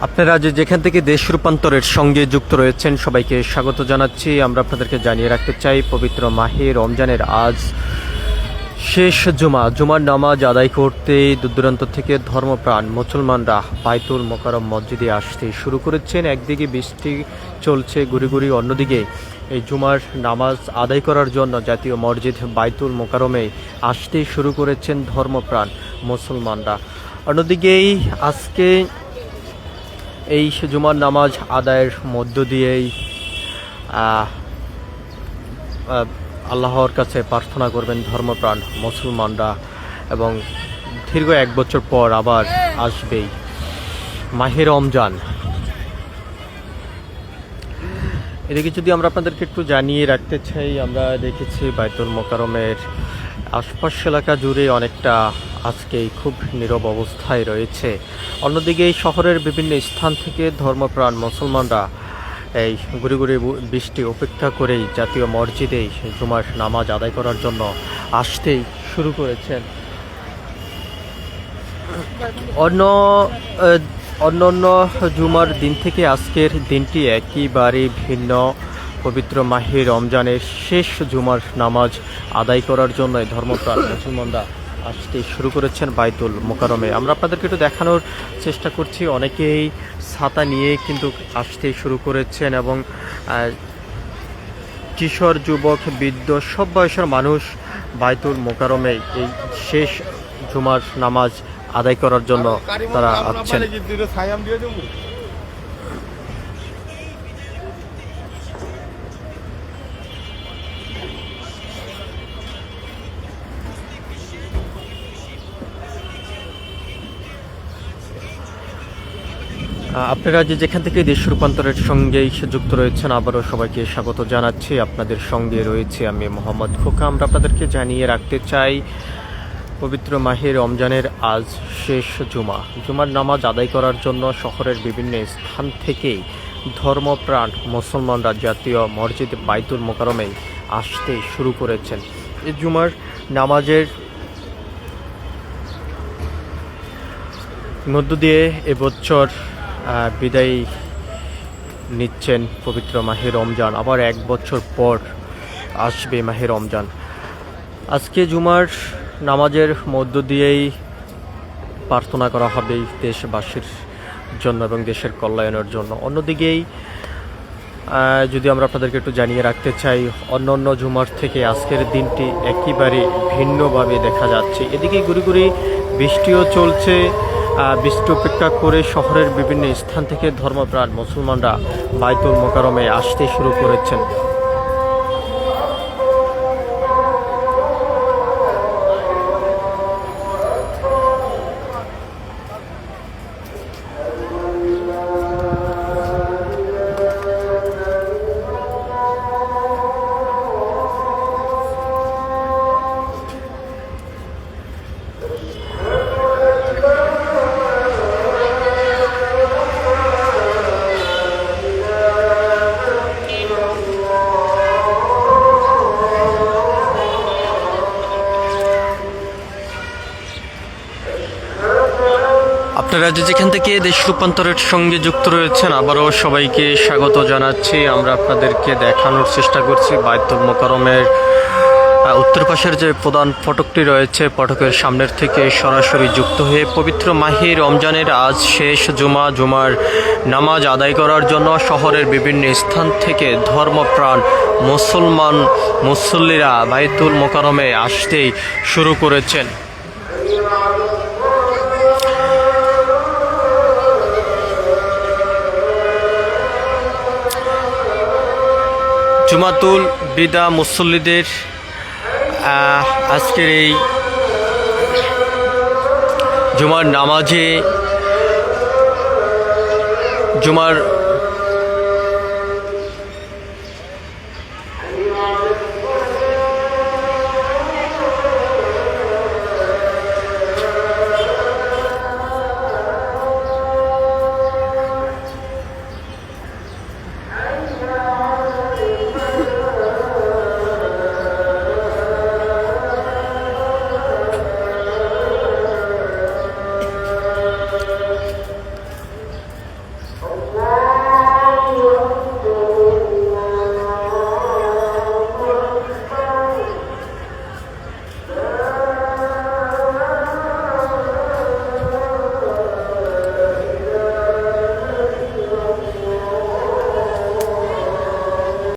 আপনারা যেখান থেকে দেশ রূপান্তরের সঙ্গে যুক্ত রয়েছেন সবাইকে স্বাগত জানাচ্ছি। আমরা আপনাদেরকে জানিয়ে রাখতে চাই, পবিত্র মাহে রমজানের আজ শেষ জুমার নামাজ আদায় করতে দূরদূরান্ত থেকে ধর্মপ্রাণ মুসলমানরা বাইতুল মোকাররম মসজিদে আসতে শুরু করেছেন। একদিকে বৃষ্টি চলছে গুড়ি গুড়ি, অন্যদিকে এই জুমার নামাজ আদায় করার জন্য জাতীয় মসজিদ বাইতুল মোকাররমে আসতে শুরু করেছেন ধর্মপ্রাণ মুসলমানরা। অন্যদিকেই আজকে এই জুমার নামাজ আদায়ের মধ্য দিয়েই আল্লাহর কাছে প্রার্থনা করবেন ধর্মপ্রাণ মুসলমানরা, এবং দীর্ঘ এক বছর পর আবার আসবেই মাহে রমজান। এদিকে যদি আমরা আপনাদেরকে একটু জানিয়ে রাখতে চাই, আমরা দেখেছি বাইতুল মোকাররমের আশপাশ এলাকা জুড়ে অনেকটা আজকেই খুব নীরব অবস্থায় রয়েছে। অন্যদিকে এই শহরের বিভিন্ন স্থান থেকে ধর্মপ্রাণ মুসলমানরা এই গুড়ি গুড়ি বৃষ্টি উপেক্ষা করেই জাতীয় মসজিদেই জুমার নামাজ আদায় করার জন্য আসতেই শুরু করেছেন। অন্য জুমার দিন থেকে আজকের দিনটি একেবারে ভিন্ন। পবিত্র মাহে রমজানের শেষ জুমার নামাজ আদায় করার জন্য ধর্মপ্রাণ মুসলমানরা আসতে শুরু করেছেন বাইতুল মোকাররমে। আমরা আপনাদেরকে একটু দেখানোর চেষ্টা করছি, অনেকেই ছাতা নিয়ে কিন্তু আসতে শুরু করেছেন, এবং কিশোর, যুবক, বৃদ্ধ সব বয়সের মানুষ বাইতুল মোকাররমে এই শেষ জুমার নামাজ আদায় করার জন্য তারা আসছেন। আপনারা যেখান থেকে দেশ রূপান্তরের সঙ্গে যুক্ত রয়েছেন আবারও সবাইকে স্বাগত জানাচ্ছি। আপনাদের সঙ্গে রয়েছে আমি মোহাম্মদ খোকা। আমরা আপনাদেরকে জানিয়ে রাখতে চাই, পবিত্র মাহে রমজানের আজ শেষ জুমার নামাজ আদায় করার জন্য শহরের বিভিন্ন স্থান থেকেই ধর্মপ্রাণ মুসলমানরা জাতীয় মসজিদ বাইতুল মোকাররমে আসতে শুরু করেছেন। এই জুমার নামাজের মধ্য দিয়ে এবছর বিদায় নিচ্ছেন পবিত্র মাহে রমজান। আবার এক বছর পর আসবে মাহে রমজান। আজকে জুমার নামাজের মধ্য দিয়েই প্রার্থনা করা হবে দেশবাসীর জন্য এবং দেশের কল্যাণের জন্য। অন্যদিকেই যদি আমরা আপনাদেরকে একটু জানিয়ে রাখতে চাই, অন্য জুমার থেকে আজকের দিনটি একেবারে ভিন্নভাবে দেখা যাচ্ছে। এদিকে গুড়ি গুড়ি বৃষ্টিও চলছে। বৃষ্টি উপেক্ষা করে শহরের বিভিন্ন স্থান থেকে ধর্মপ্রাণ মুসলমানরা বাইতুল মোকাররমে আসতে শুরু করেছেন। আপনারা যেখান থেকে দেশ রূপান্তরের সঙ্গে যুক্ত রয়েছেন আবারও সবাইকে স্বাগত জানাচ্ছি। আমরা আপনাদেরকে দেখানোর চেষ্টা করছি বাইতুল মোকাররমের উত্তর পাশের যে প্রধান ফটকটি রয়েছে, ফটকের সামনের থেকে সরাসরি যুক্ত হয়ে পবিত্র মাহে রমজানের আজ শেষ জুমার নামাজ আদায় করার জন্য শহরের বিভিন্ন স্থান থেকে ধর্মপ্রাণ মুসল্লিরা বাইতুল মোকাররমে আসতেই শুরু করেছেন। জুমাতুল বিদা মুসল্লিদের আজকের এই জুমার নামাজে জুমার